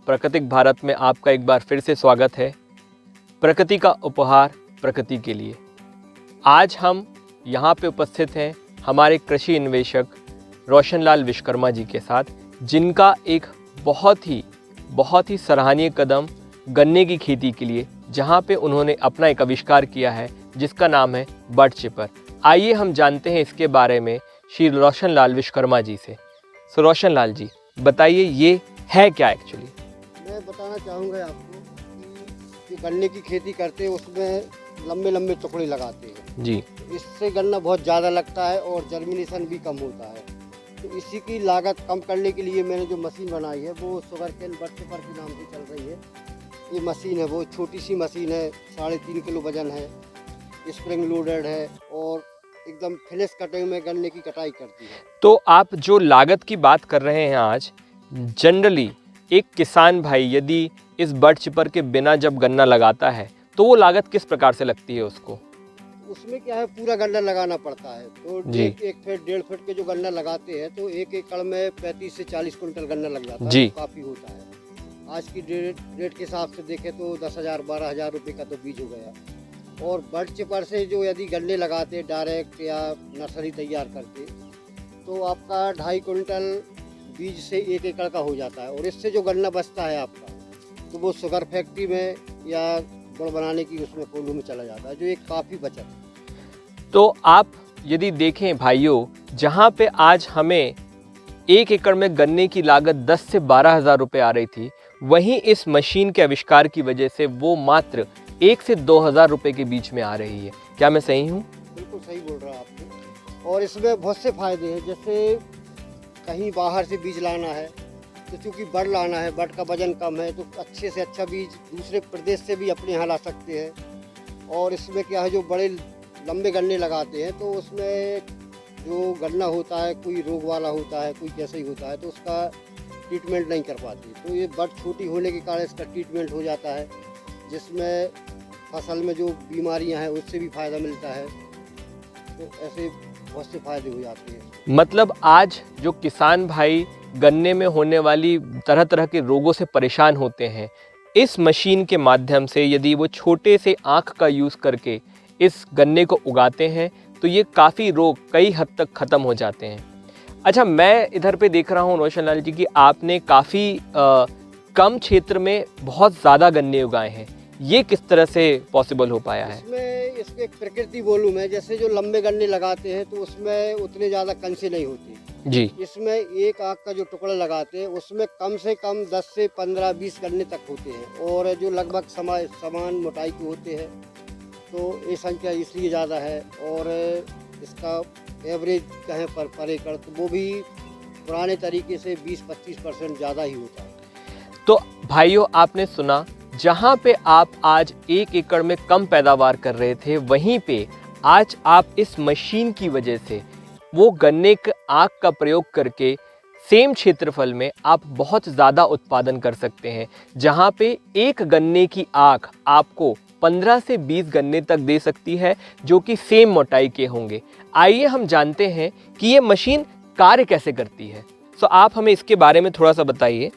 प्राकृतिक भारत में आपका एक बार फिर से स्वागत है। प्रकृति का उपहार प्रकृति के लिए। आज हम यहाँ पे उपस्थित हैं हमारे कृषि अन्वेषक रोशनलाल विश्वकर्मा जी के साथ, जिनका एक बहुत ही सराहनीय कदम गन्ने की खेती के लिए, जहाँ पे उन्होंने अपना एक आविष्कार किया है जिसका नाम है बड चिपर। आइए हम जानते हैं इसके बारे में श्री रोशनलाल विश्वकर्मा जी से। सो रोशनलाल जी, बताइए ये है क्या एक्चुअली? मैं बताना चाहूँगा आपको कि गन्ने की खेती करते हैं उसमें लंबे लंबे टुकड़े लगाते हैं जी। इससे गन्ना बहुत ज़्यादा लगता है और जर्मिनेशन भी कम होता है। तो इसी की लागत कम करने के लिए मैंने जो मशीन बनाई है वो शुगरकेन बड चिपर के नाम से चल रही है। ये मशीन है, वो छोटी सी मशीन है, 3.5 किलो वजन है, स्प्रिंग लोडेड है और एकदम फिनिश कटिंग में गन्ने की कटाई करती है। तो आप जो लागत की बात कर रहे हैं आज, जनरली एक किसान भाई यदि इस बड चिपर के बिना जब गन्ना लगाता है तो वो लागत किस प्रकार से लगती है उसको? उसमें क्या है, पूरा गन्ना लगाना पड़ता है। तो एक फीट 1.5 फीट के जो गन्ना लगाते हैं तो 1 एकड़ में 35 से 40 कुंटल गन्ना लग जाता है। जी। तो काफ़ी होता है। आज की रेट के हिसाब से देखें तो 10,000 12,000 रुपये का तो बीज हो गया। और बड चिपर से जो यदि गन्ने लगाते डायरेक्ट या नर्सरी तैयार करके तो आपका 2.5 कुंटल बीज से 1 एकड़ का हो जाता है। और इससे जो गन्ना बचता है आपका, तो वो शुगर फैक्ट्री में या गुड़ बनाने की उसमें कोल्हू में चला जाता है, जो एक काफ़ी बचत है। तो आप यदि देखें भाइयों, जहाँ पे आज हमें 1 एकड़ में गन्ने की लागत 10 से 12,000 रुपये आ रही थी, वहीं इस मशीन के आविष्कार की वजह से वो मात्र 1 से 2,000 रुपये के बीच में आ रही है। क्या मैं सही हूँ? बिल्कुल सही बोल रहा आपने। और इसमें बहुत से फायदे हैं, जैसे कहीं बाहर से बीज लाना है तो चूँकि बड लाना है, बड का वजन कम है, तो अच्छे से अच्छा बीज दूसरे प्रदेश से भी अपने यहाँ ला सकते हैं। और इसमें क्या है, जो बड़े लंबे गन्ने लगाते हैं तो उसमें जो गन्ना होता है कोई रोग वाला होता है, कोई कैसे ही होता है, तो उसका ट्रीटमेंट नहीं कर पाती। तो ये बड छोटी होने के कारण इसका ट्रीटमेंट हो जाता है, जिसमें फसल में जो बीमारियां हैं उससे भी फ़ायदा मिलता है। तो ऐसे बहुत से फ़ायदे हो जाते हैं। मतलब आज जो किसान भाई गन्ने में होने वाली तरह तरह के रोगों से परेशान होते हैं, इस मशीन के माध्यम से यदि वो छोटे से आँख का यूज़ करके इस गन्ने को उगाते हैं तो ये काफ़ी रोग कई हद तक ख़त्म हो जाते हैं। अच्छा, मैं इधर पे देख रहा हूँ रोशनलाल जी कि आपने काफ़ी कम क्षेत्र में बहुत ज़्यादा गन्ने उगाए हैं। ये किस तरह से पॉसिबल हो पाया है? इसमें इसके एक प्रकृति वॉल्यूम है। जैसे जो लंबे गन्ने लगाते हैं तो उसमें उतने ज़्यादा कंसे नहीं होती जी। इसमें एक आँख का जो टुकड़ा लगाते हैं उसमें कम से कम 10 से 15-20 गन्ने तक होते हैं, और जो लगभग समान मोटाई के होते हैं। तो ये संख्या इसलिए ज़्यादा है। और इसका एवरेज कहें पर एकड़ तो वो भी पुराने तरीके से 20-25% ज़्यादा ही होता है। तो भाइयों, आपने सुना, जहाँ पे आप आज 1 एकड़ में कम पैदावार कर रहे थे, वहीं पे आज आप इस मशीन की वजह से वो गन्ने के आँख का प्रयोग करके सेम क्षेत्रफल में आप बहुत ज़्यादा उत्पादन कर सकते हैं। जहाँ पे एक गन्ने की आँख आपको 15 से 20 गन्ने तक दे सकती है, जो कि सेम मोटाई के होंगे। आइए हम जानते हैं कि ये मशीन कार्य कैसे करती है। तो आप हमें इसके बारे में थोड़ा सा बताइए।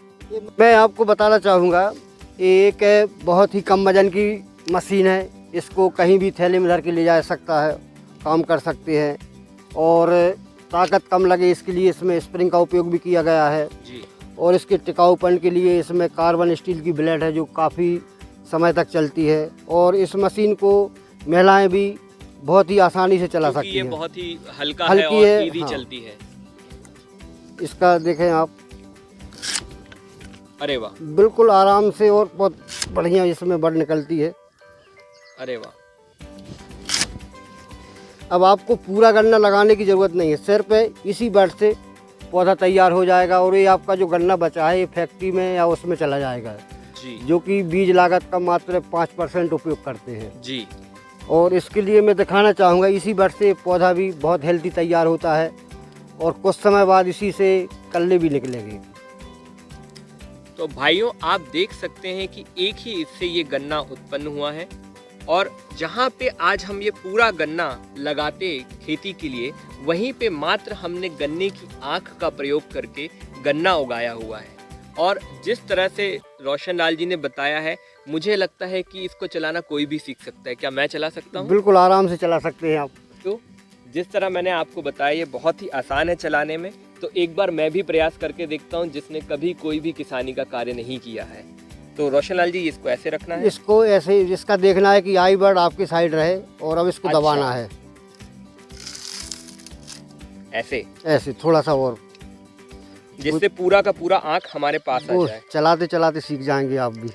मैं आपको बताना चाहूँगा, एक बहुत ही कम वजन की मशीन है। इसको कहीं भी थैले में धर के ले जा सकता है, काम कर सकते हैं। और ताकत कम लगे इसके लिए इसमें स्प्रिंग का उपयोग भी किया गया है जी। और इसके टिकाऊपन के लिए इसमें कार्बन स्टील की ब्लेड है जो काफ़ी समय तक चलती है। और इस मशीन को महिलाएं भी बहुत ही आसानी से चला सकती ये हैं। बहुत ही हल्का हल्की है और है, इजी हाँ। चलती है। इसका देखें आप, अरे वाह, बिल्कुल आराम से और बहुत बढ़िया इसमें बड निकलती है। अरे वाह। अब आपको पूरा गन्ना लगाने की ज़रूरत नहीं है, सिर्फ इसी बड से पौधा तैयार हो जाएगा। और ये आपका जो गन्ना बचा है ये फैक्ट्री में या उसमें चला जाएगा जी। जो कि बीज लागत का मात्र 5% उपयोग करते हैं जी। और इसके लिए मैं दिखाना चाहूँगा, इसी बड से पौधा भी बहुत हेल्दी तैयार होता है और कुछ समय बाद इसी से कल्ले भी निकलेंगे। तो भाइयों, आप देख सकते हैं कि एक ही इससे ये गन्ना उत्पन्न हुआ है, और जहाँ पे आज हम ये पूरा गन्ना लगाते खेती के लिए, वहीं पे मात्र हमने गन्ने की आँख का प्रयोग करके गन्ना उगाया हुआ है। और जिस तरह से रोशन लाल जी ने बताया है, मुझे लगता है कि इसको चलाना कोई भी सीख सकता है। क्या मैं चला सकता हूँ? बिल्कुल आराम से चला सकते हैं आप। तो जिस तरह मैंने आपको बताया, ये बहुत ही आसान है चलाने में। तो एक बार मैं भी प्रयास करके देखता हूँ, जिसने कभी कोई भी किसानी का कार्य नहीं किया है। तो रोशन लाल जी, इसको ऐसे रखना है? इसको ऐसे, इसका देखना है कि आई बर्ड आपकी साइड रहे और अब इसको अच्छा। दबाना है ऐसे ऐसे थोड़ा सा, और जिससे पूरा का पूरा आँख हमारे पास आ वो जाए। चलाते चलाते सीख जाएंगे आप भी।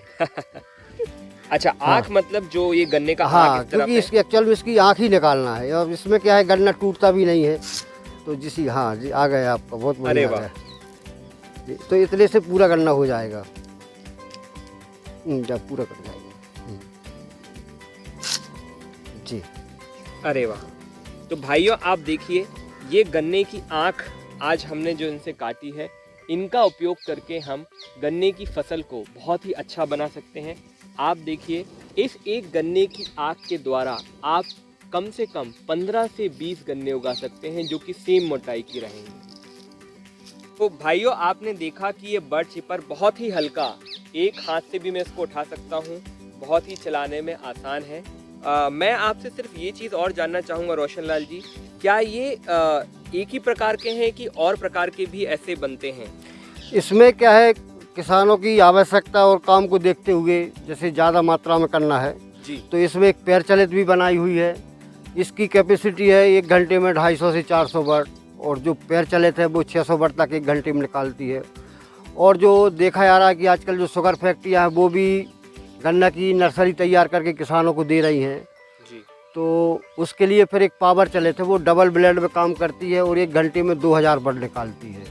अच्छा, आँख मतलब जो ये गन्ने का आँख हाँ, इस तरफ क्योंकि है। इसकी एक्चुअल में इसकी आँख ही निकालना है, और इसमें क्या है, गन्ना टूटता भी नहीं है। तो जिसी, हाँ जी, आ गया आपका, बहुत अरे बढ़िया वाह। है जी। तो इतने से पूरा गन्ना हो जाएगा, जब पूरा कर जाएगा जी। अरे वाह। तो भाइयों, आप देखिए, ये गन्ने की आँख आज हमने जो इनसे काटी है, इनका उपयोग करके हम गन्ने की फसल को बहुत ही अच्छा बना सकते हैं। आप देखिए, इस एक गन्ने की आँख के द्वारा आप कम से कम 15 से 20 गन्ने उगा सकते हैं, जो कि सेम मोटाई की रहेंगे। तो भाइयों, आपने देखा कि ये बर्ड चिपर बहुत ही हल्का, एक हाथ से भी मैं इसको उठा सकता हूँ, बहुत ही चलाने में आसान है। मैं आपसे सिर्फ ये चीज़ और जानना चाहूँगा रोशन लाल जी, क्या ये एक ही प्रकार के हैं कि और प्रकार के भी ऐसे बनते हैं? इसमें क्या है, किसानों की आवश्यकता और काम को देखते हुए, जैसे ज़्यादा मात्रा में करना है जी। तो इसमें एक पैर चलित भी बनाई हुई है। इसकी कैपेसिटी है 1 घंटे में 250 से 400 बर्ड, और जो पैर चलित है वो 600 बर्ड तक 1 घंटे में निकालती है। और जो देखा जा रहा है कि आजकल जो शुगर फैक्ट्रियाँ हैं वो भी गन्ना की नर्सरी तैयार करके किसानों को दे रही हैं जी। तो उसके लिए फिर एक पावर चलित है, वो डबल ब्लेड में काम करती है और 1 घंटे में 2000 बर्ड निकालती है।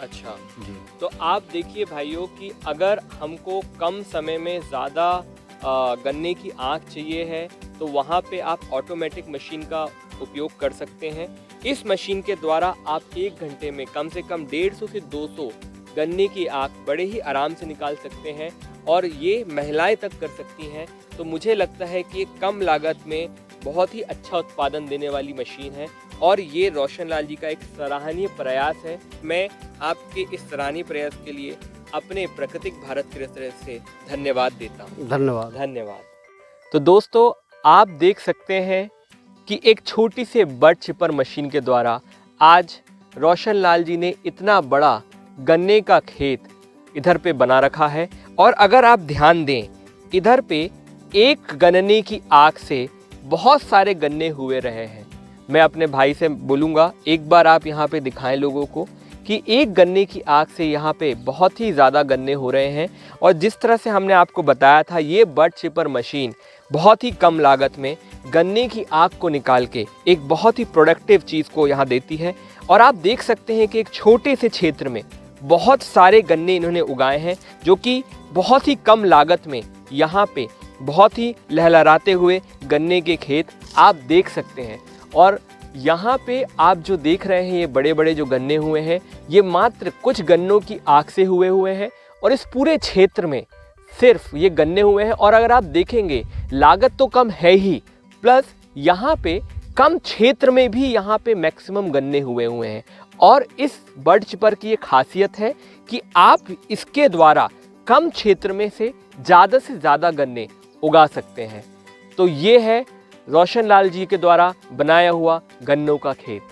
अच्छा जी। तो आप देखिए भाइयों कि अगर हमको कम समय में ज़्यादा गन्ने की आँख चाहिए है, तो वहाँ पे आप ऑटोमेटिक मशीन का उपयोग कर सकते हैं। इस मशीन के द्वारा आप 1 घंटे में कम से कम 150 से 200 गन्ने की आँख बड़े ही आराम से निकाल सकते हैं, और ये महिलाएं तक कर सकती हैं। तो मुझे लगता है कि कम लागत में बहुत ही अच्छा उत्पादन देने वाली मशीन है, और ये रोशन लाल जी का एक सराहनीय प्रयास है। मैं आपके इस सराहनीय प्रयास के लिए अपने प्राकृतिक भारत कृषि से धन्यवाद देता हूँ। धन्यवाद। धन्यवाद। तो दोस्तों, आप देख सकते हैं कि एक छोटी से बर्ड चिपर मशीन के द्वारा आज रोशन लाल जी ने इतना बड़ा गन्ने का खेत इधर पे बना रखा है। और अगर आप ध्यान दें, इधर पे एक गन्ने की आँख से बहुत सारे गन्ने हुए रहे हैं। मैं अपने भाई से बोलूँगा, एक बार आप यहाँ पे दिखाएं लोगों को कि एक गन्ने की आँख से यहाँ पे बहुत ही ज़्यादा गन्ने हो रहे हैं। और जिस तरह से हमने आपको बताया था, ये बर्ड चिपर मशीन बहुत ही कम लागत में गन्ने की आँख को निकाल के एक बहुत ही प्रोडक्टिव चीज़ को यहाँ देती है। और आप देख सकते हैं कि एक छोटे से क्षेत्र में बहुत सारे गन्ने इन्होंने उगाए हैं, जो कि बहुत ही कम लागत में यहाँ पे बहुत ही लहलहाते हुए गन्ने के खेत आप देख सकते हैं। और यहाँ पे आप जो देख रहे हैं, ये बड़े बड़े जो गन्ने हुए हैं, ये मात्र कुछ गन्नों की आँख से हुए हैं, और इस पूरे क्षेत्र में सिर्फ ये गन्ने हुए हैं। और अगर आप देखेंगे, लागत तो कम है ही, प्लस यहाँ पे कम क्षेत्र में भी यहाँ पे मैक्सिमम गन्ने हुए हैं। और इस बर्ड चिपर की ये खासियत है कि आप इसके द्वारा कम क्षेत्र में से ज़्यादा गन्ने उगा सकते हैं। तो ये है रोशन लाल जी के द्वारा बनाया हुआ गन्नों का खेत।